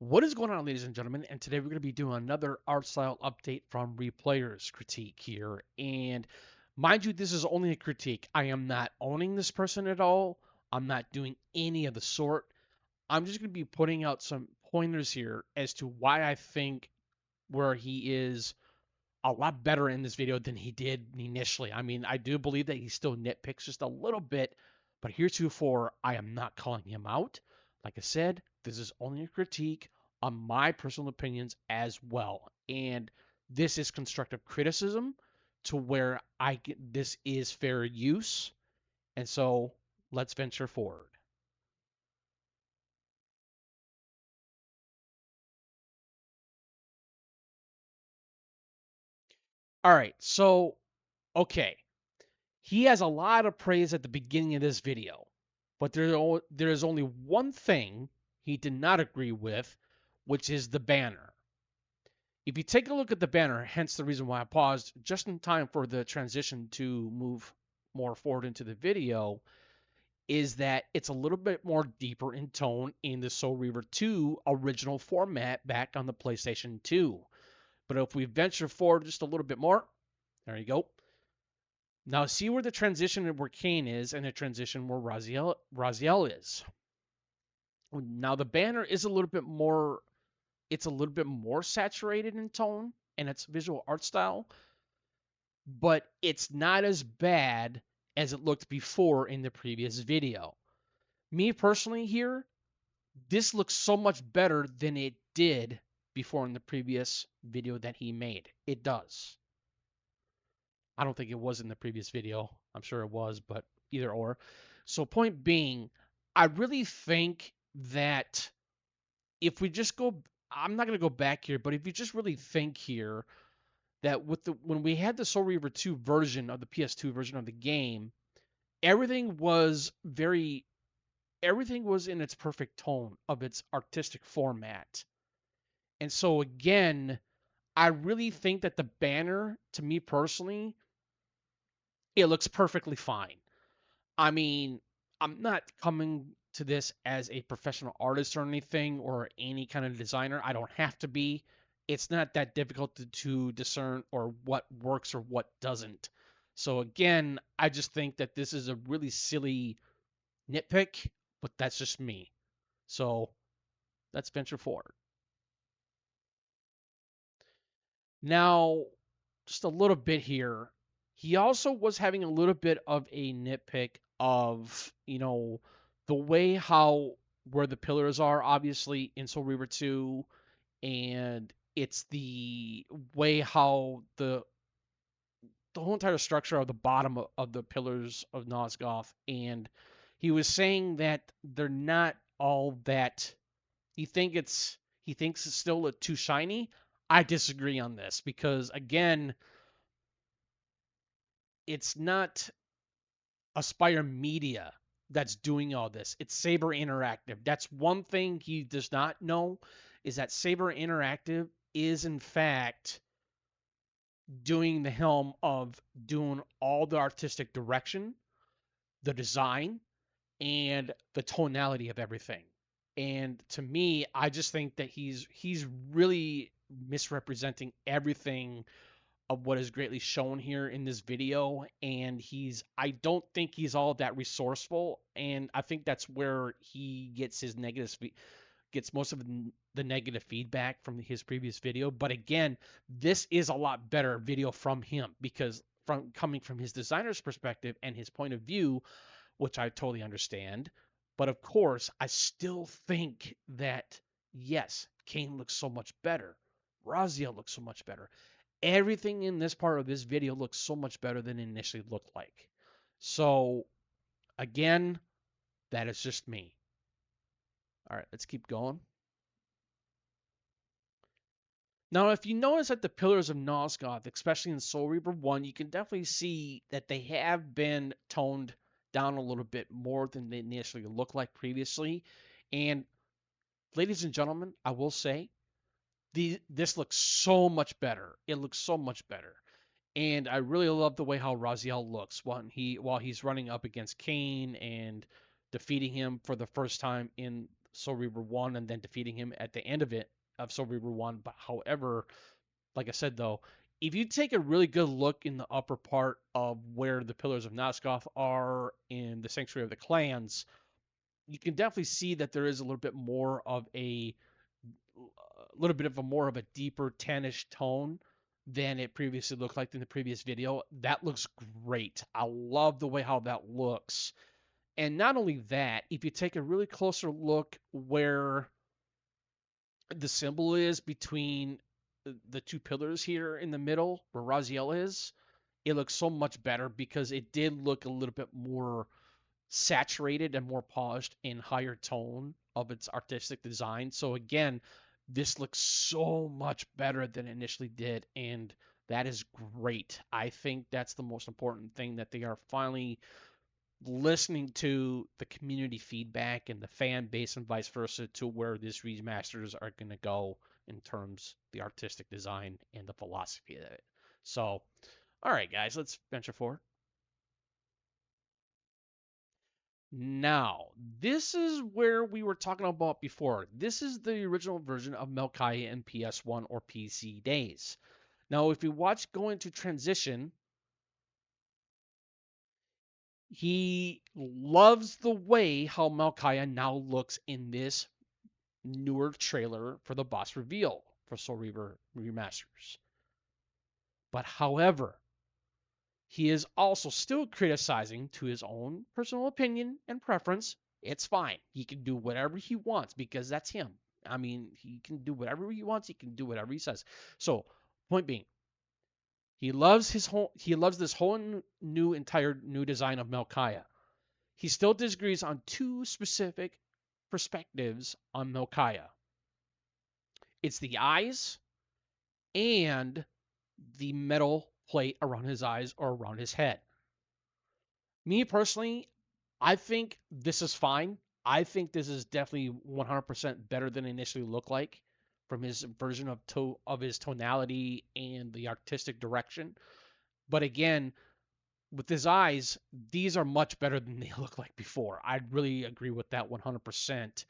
What is going on, ladies and gentlemen? And today we're going to be doing another art style update from Replayrs critique here. And mind you, this is only a critique. I am not owning this person at all. I'm not doing any of the sort. I'm just going to be putting out some pointers here as to why I think where he is a lot better in this video than he did initially. I mean, I do believe that he still nitpicks just a little bit, but heretofore, I am not calling him out. Like I said, this is only a critique on my personal opinions as well. And this is constructive criticism to where I get this is fair use. And so let's venture forward. All right, so okay. He has a lot of praise at the beginning of this video, but there is only one thing he did not agree with, which is the banner. If you take a look at the banner, hence the reason why I paused just in time for the transition to move more forward into the video, is that it's a little bit more deeper in tone in the Soul Reaver 2 original format back on the PlayStation 2. But if we venture forward just a little bit more, there you go. Now see where the transition where Cain is and the transition where Raziel is. Now the banner is a little bit more, it's a little bit more saturated in tone and its visual art style, but it's not as bad as it looked before in the previous video. Me personally here, this looks so much better than it did before in the previous video that he made. It does. I don't think it was in the previous video. I'm sure it was, but either or. So point being, I really think that if we just go, I'm not going to go back here, but if you just really think here that with the when we had the Soul Reaver 2 version of the PS2 version of the game, everything was very everything was in its perfect tone of its artistic format. And so again, I really think that the banner, to me personally, it looks perfectly fine. I mean, I'm not coming to this as a professional artist or anything or any kind of designer. I don't have to be. It's not that difficult to discern or what works or what doesn't. So again, I just think that this is a really silly nitpick, but that's just me. So let's venture forward. Now, just a little bit here. He also was having a little bit of a nitpick of, the way how where the pillars are, obviously, in Soul Reaver 2, and it's the way how the whole entire structure of the bottom of the pillars of Nosgoth, and he was saying that they're not all that he thinks it's still too shiny. I disagree on this because again, it's not Aspire Media that's doing all this. It's Saber Interactive. That's one thing he does not know is that Saber Interactive is in fact doing the helm of doing all the artistic direction, the design, and the tonality of everything. And to me, I just think that he's really misrepresenting everything of what is greatly shown here in this video, and I don't think he's all that resourceful, and I think that's where he gets his gets most of the negative feedback from his previous video. But again, this is a lot better video from him because from coming from his designer's perspective and his point of view, which I totally understand. But of course, I still think that yes, Cain looks so much better. Raziel looks so much better. Everything in this part of this video looks so much better than it initially looked like. So again, that is just me. All right, let's keep going. Now, if you notice that the pillars of Nosgoth, especially in Soul Reaver 1, you can definitely see that they have been toned down a little bit more than they initially looked like previously. And ladies and gentlemen, I will say, this looks so much better. It looks so much better. And I really love the way how Raziel looks while he's running up against Cain and defeating him for the first time in Soul Reaver 1 and then defeating him at the end of Soul Reaver 1. But however, like I said though, if you take a really good look in the upper part of where the Pillars of Nosgoth are in the Sanctuary of the Clans, you can definitely see that there is a little bit more of a more of a deeper tannish tone than it previously looked like in the previous video. That looks great. I love the way how that looks. And not only that, if you take a really closer look where the symbol is between the two pillars here in the middle, where Raziel is, it looks so much better because it did look a little bit more saturated and more polished in higher tone of its artistic design. So again, this looks so much better than it initially did, and that is great. I think that's the most important thing, that they are finally listening to the community feedback and the fan base and vice versa to where these remasters are going to go in terms of the artistic design and the philosophy of it. So, all right, guys, let's venture forward. Now, this is where we were talking about before. This is the original version of Melchiah in PS1 or PC days. Now, if you watch go into transition, he loves the way how Melchiah now looks in this newer trailer for the boss reveal for Soul Reaver Remasters. But however, he is also still criticizing, to his own personal opinion and preference. It's fine. He can do whatever he wants because that's him. I mean, he can do whatever he wants. He can do whatever he says. So, point being, he loves this whole entire new design of Melchiah. He still disagrees on two specific perspectives on Melchiah. It's the eyes and the metal plate around his eyes or around his head. Me personally, I think this is fine. I think this is definitely 100% better than it initially looked like from his version of his tonality and the artistic direction. But again, with his eyes, these are much better than they look like before. I really agree with that 100%.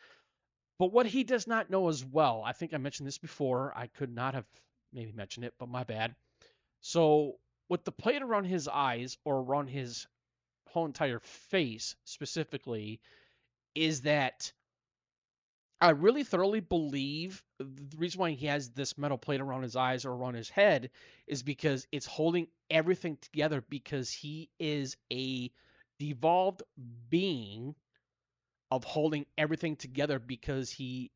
But what he does not know as well, I think I mentioned this before. I could not have maybe mentioned it, but my bad. So with the plate around his eyes or around his whole entire face specifically, is that I really thoroughly believe the reason why he has this metal plate around his eyes or around his head is because it's holding everything together, because he is a devolved being of holding everything together, because he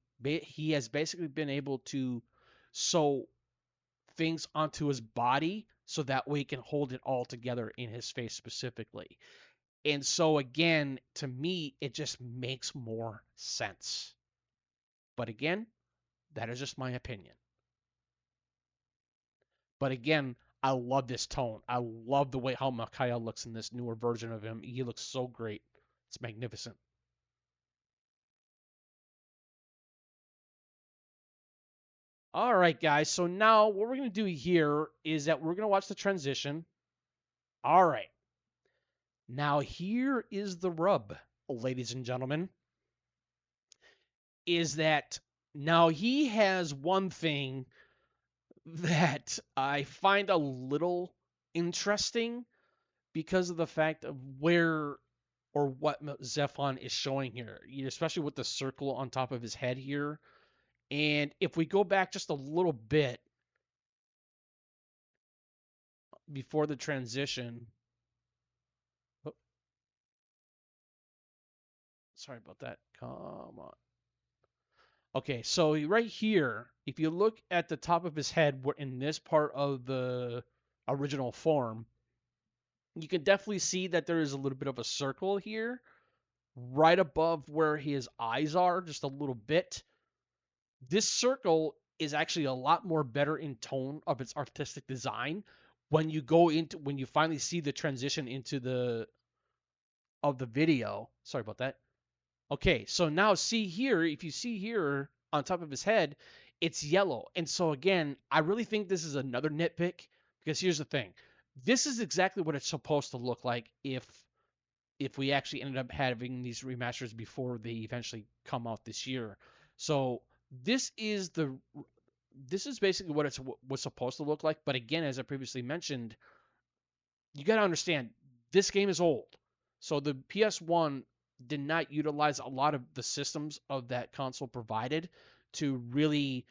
has basically been able to sew things onto his body so that way he can hold it all together in his face specifically. And so again, to me, it just makes more sense. But again, that is just my opinion. But again, I love this tone. I love the way how Melchiah looks in this newer version of him. He looks so great. It's magnificent. All right, guys. So now what we're going to do here is that we're going to watch the transition. All right. Now here is the rub, ladies and gentlemen, is that now he has one thing that I find a little interesting because of the fact of where or what Zephon is showing here, especially with the circle on top of his head here. And if we go back just a little bit before the transition, oh, sorry about that. Come on. Okay, so right here, if you look at the top of his head, in this part of the original form, you can definitely see that there is a little bit of a circle here, right above where his eyes are, just a little bit. This circle is actually a lot more better in tone of its artistic design when you finally see the transition into the video. Sorry about that. Okay, so now see here, if you see here on top of his head, it's yellow. And so again, I really think this is another nitpick, because here's the thing. This is exactly what it's supposed to look like if if we actually ended up having these remasters before they eventually come out this year. So this is the this is basically what it's what's supposed to look like. But again, as I previously mentioned, you got to understand this game is old. So the PS1 did not utilize a lot of the systems of that console provided to really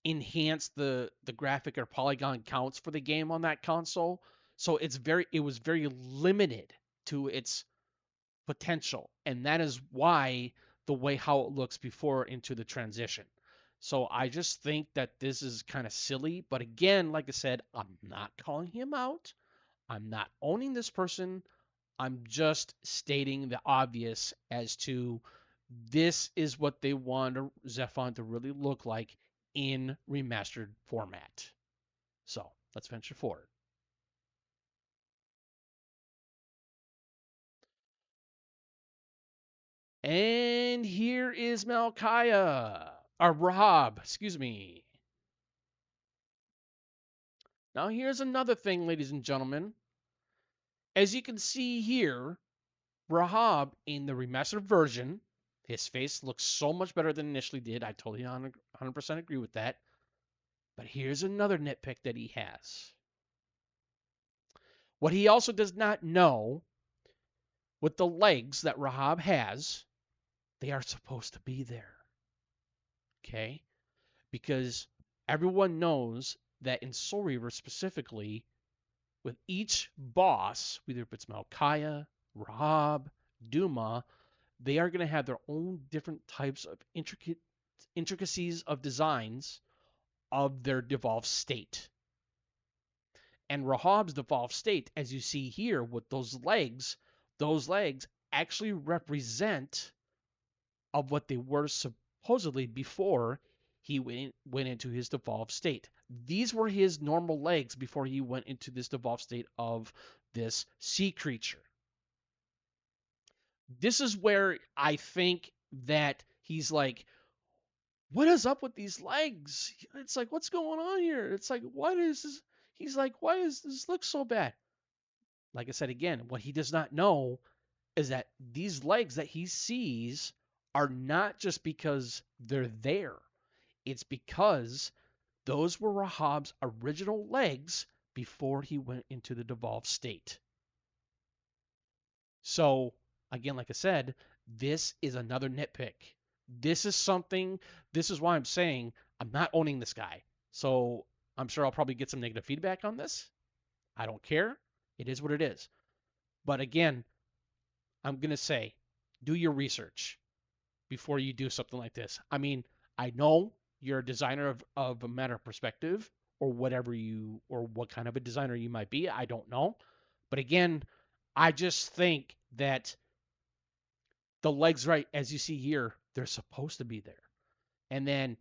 enhance the graphic or polygon counts for the game on that console. So it was very limited to its potential, and that is why the way how it looks before into the transition. So I just think that this is kind of silly, but again, like I said, I'm not calling him out. I'm not owning this person. I'm just stating the obvious as to this is what they want Zephon to really look like in remastered format. So let's venture forward. And here is Melchiah, or Rahab, excuse me. Now here's another thing, ladies and gentlemen. As you can see here, Rahab in the remastered version, his face looks so much better than initially did. I totally 100% agree with that. But here's another nitpick that he has. What he also does not know, with the legs that Rahab has, they are supposed to be there. Okay? Because everyone knows that in Soul Reaver specifically, with each boss, whether it's Melchiah, Rahab, Duma, they are going to have their own different types of intricacies of designs of their devolved state. And Rahab's devolved state, as you see here with those legs actually represent of what they were supposedly before he went into his devolved state. These were his normal legs before he went into this devolved state of this sea creature. This is where I think that he's like, what is up with these legs? It's like, what's going on here? It's like, what is this? He's like, why does this look so bad? Like I said again, what he does not know is that these legs that he sees are not just because they're there. It's because those were Rahab's original legs before he went into the devolved state. So, again, like I said, this is another nitpick. This is why I'm saying I'm not owning this guy. So, I'm sure I'll probably get some negative feedback on this. I don't care. It is what it is. But again, I'm going to say do your research before you do something like this. I mean, I know you're a designer of a matter of perspective or whatever or what kind of a designer you might be. I don't know. But again, I just think that the legs, right, as you see here, they're supposed to be there. And then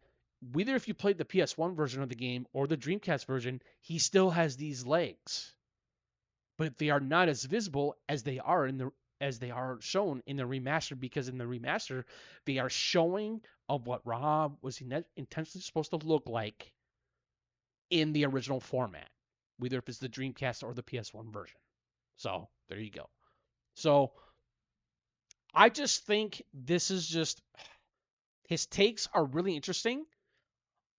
whether if you played the PS1 version of the game or the Dreamcast version, he still has these legs. But they are not as visible as they are shown in the remaster, because in the remaster they are showing of what Rahab was intentionally supposed to look like in the original format, whether if it's the Dreamcast or the PS1 version. So there you go. So I just think this is just his takes are really interesting.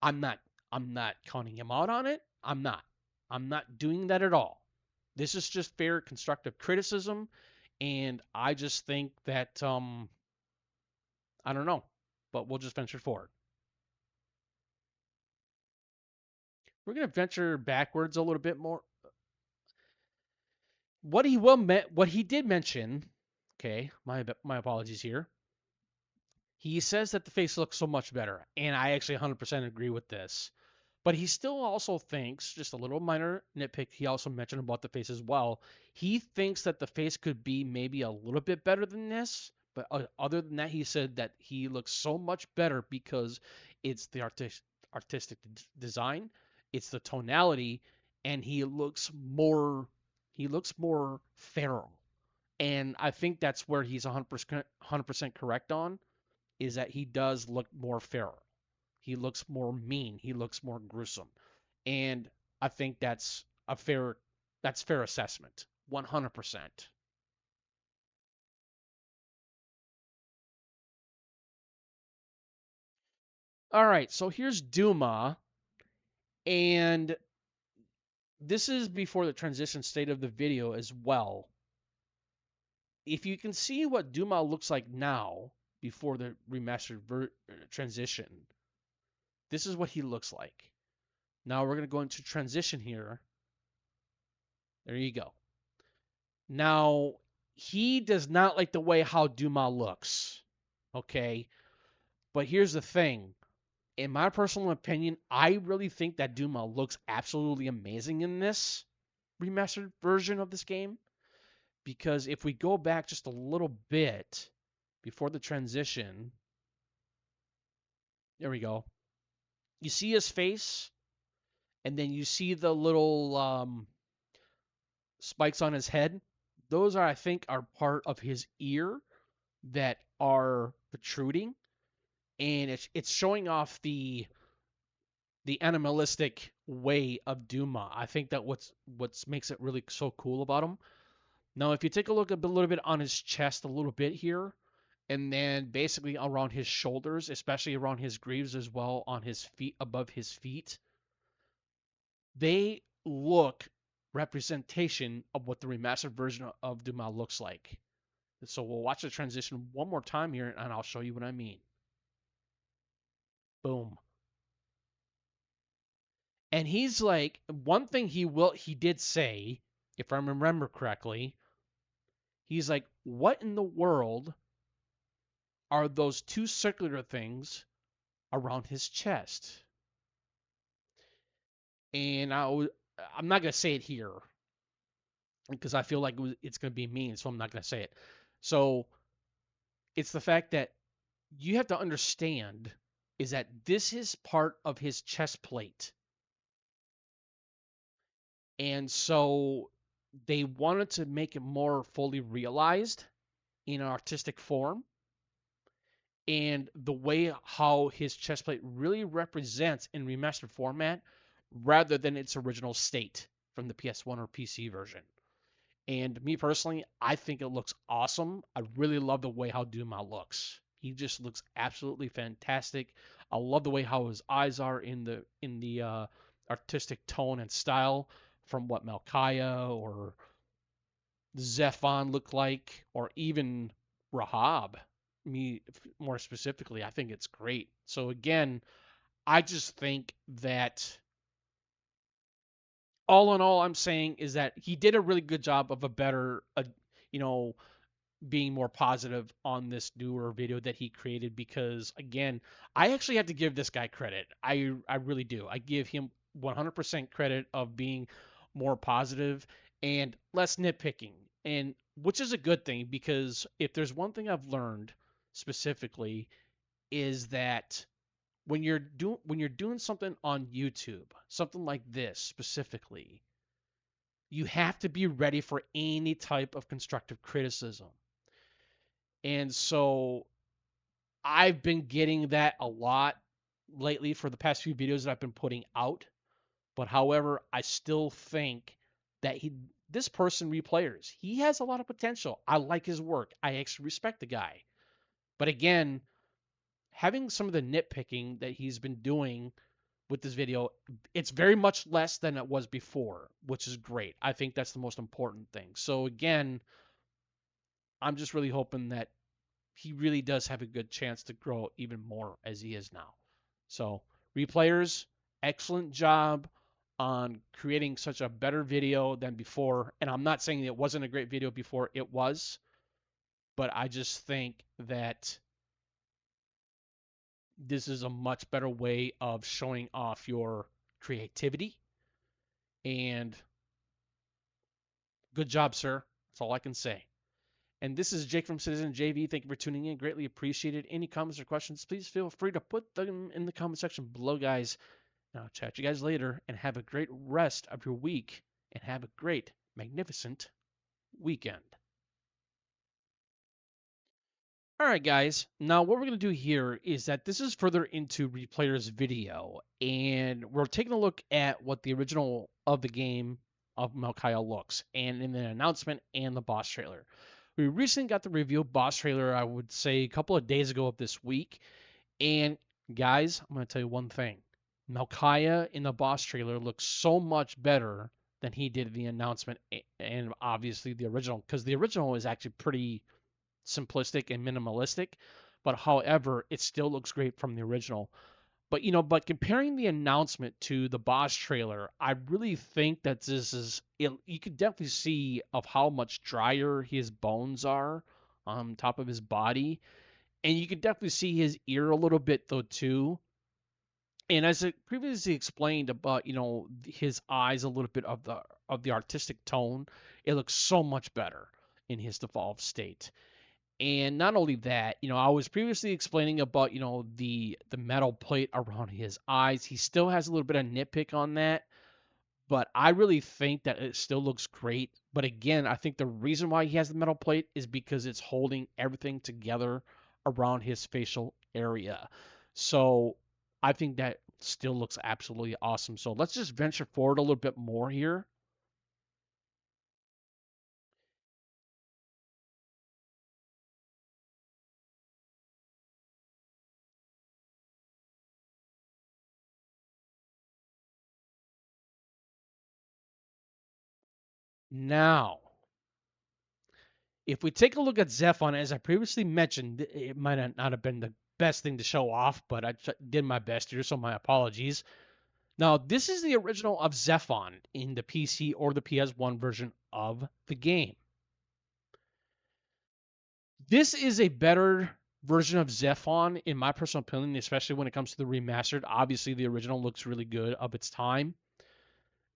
I'm not I'm not counting him out on it. I'm not. I'm not doing that at all. This is just fair constructive criticism, and I just think that I don't know, but we'll just venture forward. We're gonna venture backwards a little bit more. What he did mention, okay, my apologies here. He says that the face looks so much better, and I actually 100% agree with this. But he still also thinks, just a little minor nitpick, he also mentioned about the face as well. He thinks that the face could be maybe a little bit better than this. But other than that, he said that he looks so much better because it's the artistic design, it's the tonality, and he looks more feral. And I think that's where he's 100% correct on, is that he does look more feral. He looks more mean. He looks more gruesome. And I think that's fair assessment. 100%. All right, so here's Duma, and this is before the transition state of the video as well. If you can see what Duma looks like now before the remastered transition, this is what he looks like. Now we're going to go into transition here. There you go. Now, he does not like the way how Duma looks. Okay? But here's the thing. In my personal opinion, I really think that Duma looks absolutely amazing in this remastered version of this game. Because if we go back just a little bit before the transition, there we go. You see his face, and then you see the little spikes on his head. Those are, I think, are part of his ear that are protruding, and it's showing off the animalistic way of Duma. I think that what's makes it really so cool about him. Now, if you take a look a little bit on his chest, a little bit here, and then basically around his shoulders, especially around his greaves as well, on his feet, above his feet, they look representation of what the remastered version of Duma looks like. So we'll watch the transition one more time here, and I'll show you what I mean. Boom. And he's like, one thing he did say, if I remember correctly, he's like, what in the world are those two circular things around his chest? And I'm not gonna say it here because I feel like it's gonna be mean, so I'm not gonna say it. So it's the fact that you have to understand is that this is part of his chest plate. And so they wanted to make it more fully realized in an artistic form. And the way how his chest plate really represents in remastered format rather than its original state from the PS1 or PC version. And me personally, I think it looks awesome. I really love the way how Duma looks. He just looks absolutely fantastic. I love the way how his eyes are in the artistic tone and style from what Melchiah or Zephon look like, or even Rahab. Me more specifically, I think it's great. So again, I just think that all in all, I'm saying is that he did a really good job of a better, you know, being more positive on this newer video that he created because again, I actually have to give this guy credit. I really do. I give him 100% credit of being more positive and less nitpicking. And which is a good thing because if there's one thing I've learned specifically is that when you're doing something on YouTube, something like this specifically, you have to be ready for any type of constructive criticism. And so I've been getting that a lot lately for the past few videos that I've been putting out. But however, I still think that this person Replayrs, he has a lot of potential. I like his work. I actually respect the guy. But again, having some of the nitpicking that he's been doing with this video, it's very much less than it was before, which is great. I think that's the most important thing. So again, I'm just really hoping that he really does have a good chance to grow even more as he is now. So, Replayers, excellent job on creating such a better video than before. And I'm not saying it wasn't a great video before, it was. But I just think that this is a much better way of showing off your creativity. And good job, sir. That's all I can say. And this is Jake from Citizen JV. Thank you for tuning in. Greatly appreciated. Any comments or questions, please feel free to put them in the comment section below, guys. And I'll chat you guys later. And have a great rest of your week. And have a great, magnificent weekend. All right, guys. Now, what we're going to do here is that this is further into Replayers video. And we're taking a look at what the original of the game of Melchiah looks. And in the announcement and the boss trailer. We recently got the reveal boss trailer, I would say, a couple of days ago of this week. And Guys, I'm going to tell you one thing. Melchiah in the boss trailer looks so much better than he did in the announcement and obviously the original, because the original is actually pretty simplistic and minimalistic, but however, it still looks great from the original. But but comparing the announcement to the boss trailer, I really think that this is you could definitely see of how much drier his bones are on top of his body, and you could definitely see his ear a little bit though too. And as I previously explained about his eyes a little bit of the artistic tone, it looks so much better in his default state. And not only that, I was previously explaining about, the metal plate around his eyes. He still has a little bit of nitpick on that, but I really think that it still looks great. But again, I think the reason why he has the metal plate is because it's holding everything together around his facial area. So I think that still looks absolutely awesome. So let's just venture forward a little bit more here. Now, if we take a look at Zephon, as I previously mentioned, it might not have been the best thing to show off, but I did my best here, so my apologies. Now, this is the original of Zephon in the PC or the PS1 version of the game. This is a better version of Zephon, in my personal opinion, especially when it comes to the remastered. Obviously, the original looks really good of its time.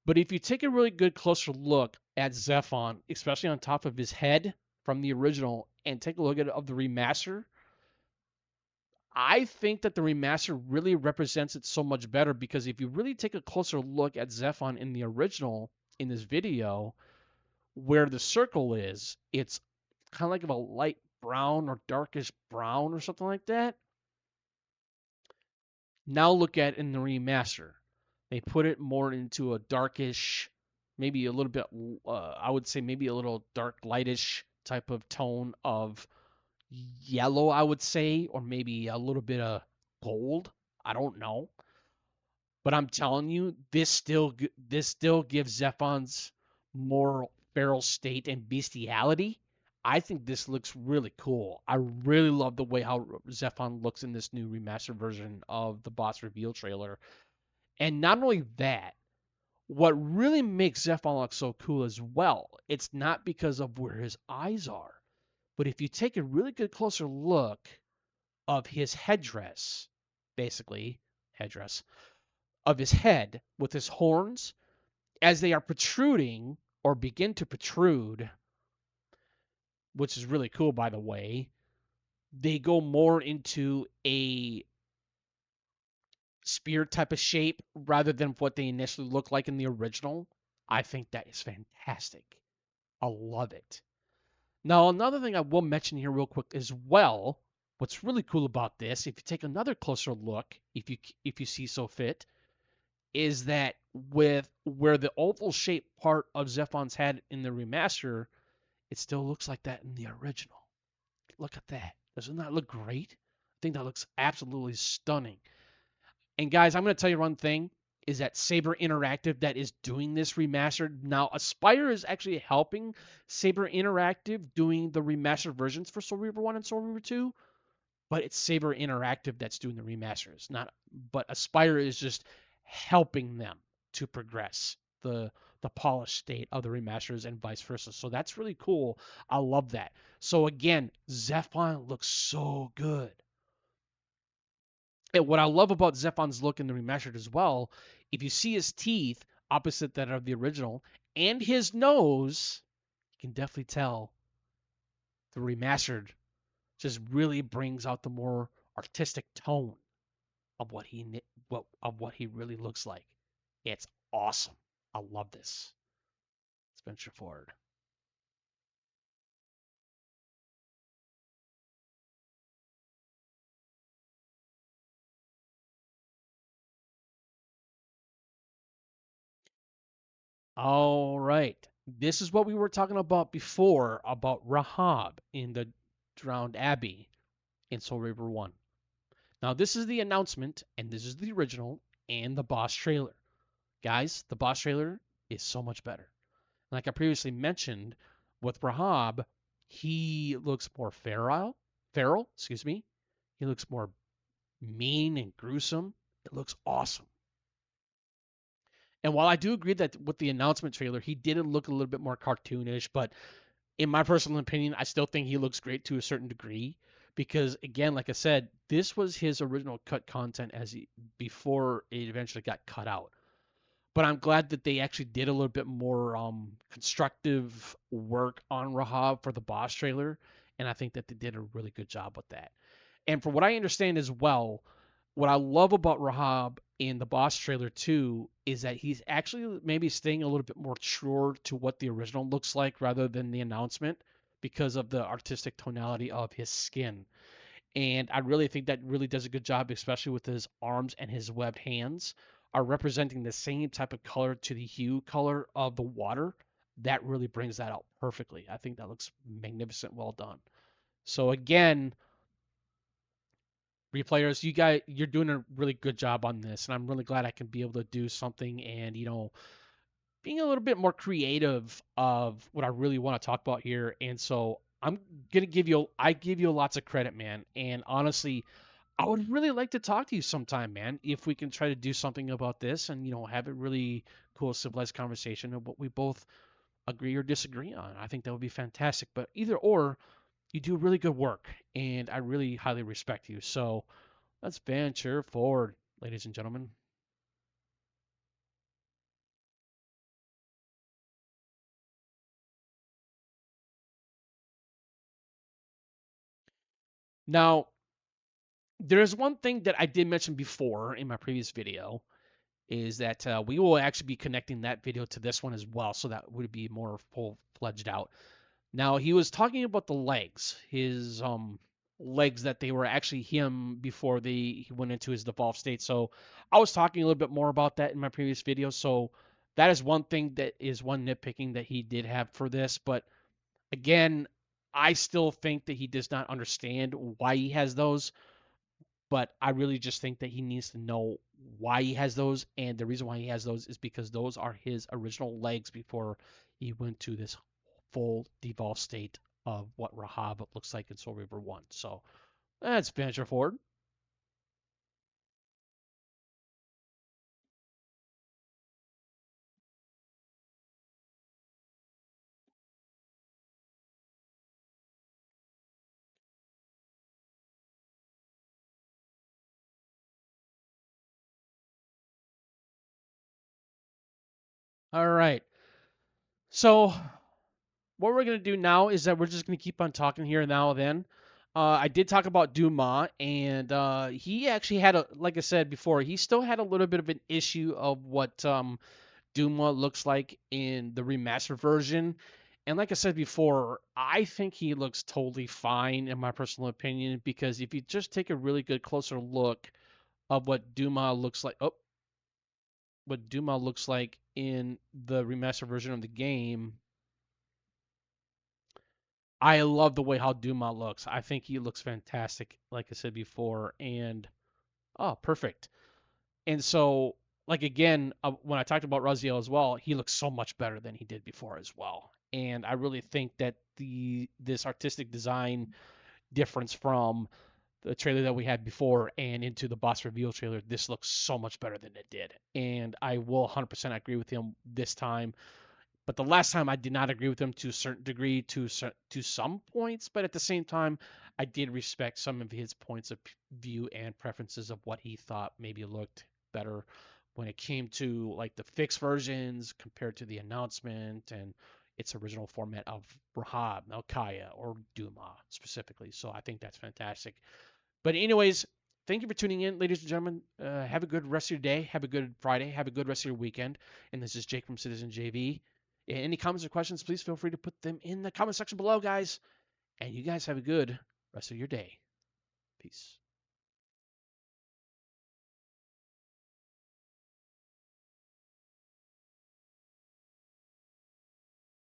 But if you take a really good closer look at Zephon, especially on top of his head from the original, and take a look at of the remaster, I think that the remaster really represents it so much better because if you really take a closer look at Zephon in the original in this video, where the circle is, it's kind of like of a light brown or darkish brown or something like that. Now look at in the remaster. They put it more into a darkish, maybe a little bit, I would say maybe a little dark lightish type of tone of yellow, I would say, or maybe a little bit of gold. I don't know. But I'm telling you, this still gives Zephon's more feral state and bestiality. I think this looks really cool. I really love the way how Zephon looks in this new remastered version of the boss reveal trailer. And not only that, what really makes Zephon look so cool as well, it's not because of where his eyes are, but if you take a really good closer look of his headdress, basically, headdress, of his head with his horns, as they are protruding or begin to protrude, which is really cool, by the way, they go more into a spear type of shape rather than what they initially look like in the original. I think that is fantastic. I love it. Now, another thing I will mention here real quick as well, what's really cool about this, if you take another closer look, if you see so fit, is that with where the oval shaped part of Zephon's head in the remaster, it still looks like that in the original. Look at that. Doesn't that look great? I think that looks absolutely stunning. And guys, I'm going to tell you one thing is that Saber Interactive that is doing this remastered. Now, Aspire is actually helping Saber Interactive doing the remastered versions for Soul Reaver 1 and Soul Reaver 2, but it's Saber Interactive that's doing the remasters. Not but Aspire is just helping them to progress the polished state of the remasters and vice versa. So that's really cool. I love that. So again, Zephon looks so good. And what I love about Zephon's look in the remastered as well, if you see his teeth opposite that of the original and his nose, you can definitely tell the remastered just really brings out the more artistic tone of what he really looks like. It's awesome. I love this. Let's venture forward. All right. This is what we were talking about before about Rahab in the Drowned Abbey in Soul Reaver 1. Now, this is the announcement, and this is the original and the boss trailer. Guys, the boss trailer is so much better. Like I previously mentioned, with Rahab, he looks more feral, excuse me. He looks more mean and gruesome. It looks awesome. And while I do agree that with the announcement trailer, he did look a little bit more cartoonish, but in my personal opinion, I still think he looks great to a certain degree because, again, like I said, this was his original cut content before it eventually got cut out. But I'm glad that they actually did a little bit more constructive work on Rahab for the boss trailer, and I think that they did a really good job with that. And from what I understand as well, what I love about Rahab in the boss trailer too is that he's actually maybe staying a little bit more true to what the original looks like rather than the announcement because of the artistic tonality of his skin. And I really think that really does a good job, especially with his arms and his webbed hands are representing the same type of color to the hue color of the water. That really brings that out perfectly. I think that looks magnificent, well done. So again, Replayers, you're doing a really good job on this, and I'm really glad I can be able to do something and being a little bit more creative of what I really want to talk about here. And so I'm gonna give you lots of credit, man. And honestly, I would really like to talk to you sometime, man, if we can try to do something about this and have a really cool civilized conversation of what we both agree or disagree on. I think that would be fantastic. But either or, you do really good work, and I really highly respect you. So let's venture forward, ladies and gentlemen. Now, there's one thing that I did mention before in my previous video is that we will actually be connecting that video to this one as well, so that would be more full-fledged out. Now, he was talking about the legs, his legs that they were actually him before he went into his devolved state. So I was talking a little bit more about that in my previous video. So that is one thing that is one nitpicking that he did have for this. But again, I still think that he does not understand why he has those. But I really just think that he needs to know why he has those. And the reason why he has those is because those are his original legs before he went to this full devolved state of what Rahab looks like in Soul Reaver 1. So that's venture forward. All right. So what we're going to do now is that we're just going to keep on talking here now and then. I did talk about Duma, and he actually had like I said before, he still had a little bit of an issue of what Duma looks like in the remastered version. And like I said before, I think he looks totally fine in my personal opinion because if you just take a really good closer look of what Duma looks like in the remastered version of the game, I love the way how Duma looks. I think he looks fantastic, like I said before, and oh, perfect. And so, like again, when I talked about Raziel as well, he looks so much better than he did before as well. And I really think that this artistic design difference from the trailer that we had before and into the boss reveal trailer, this looks so much better than it did. And I will 100% agree with him this time. But the last time I did not agree with him to a certain degree, to some points, but at the same time, I did respect some of his points of view and preferences of what he thought maybe looked better when it came to like the fixed versions compared to the announcement and its original format of Rahab, Melchiah, or Duma specifically. So I think that's fantastic. But anyways, thank you for tuning in, ladies and gentlemen. Have a good rest of your day. Have a good Friday. Have a good rest of your weekend. And this is Jake from Citizen JV. Any comments or questions, please feel free to put them in the comment section below, guys. And you guys have a good rest of your day. Peace.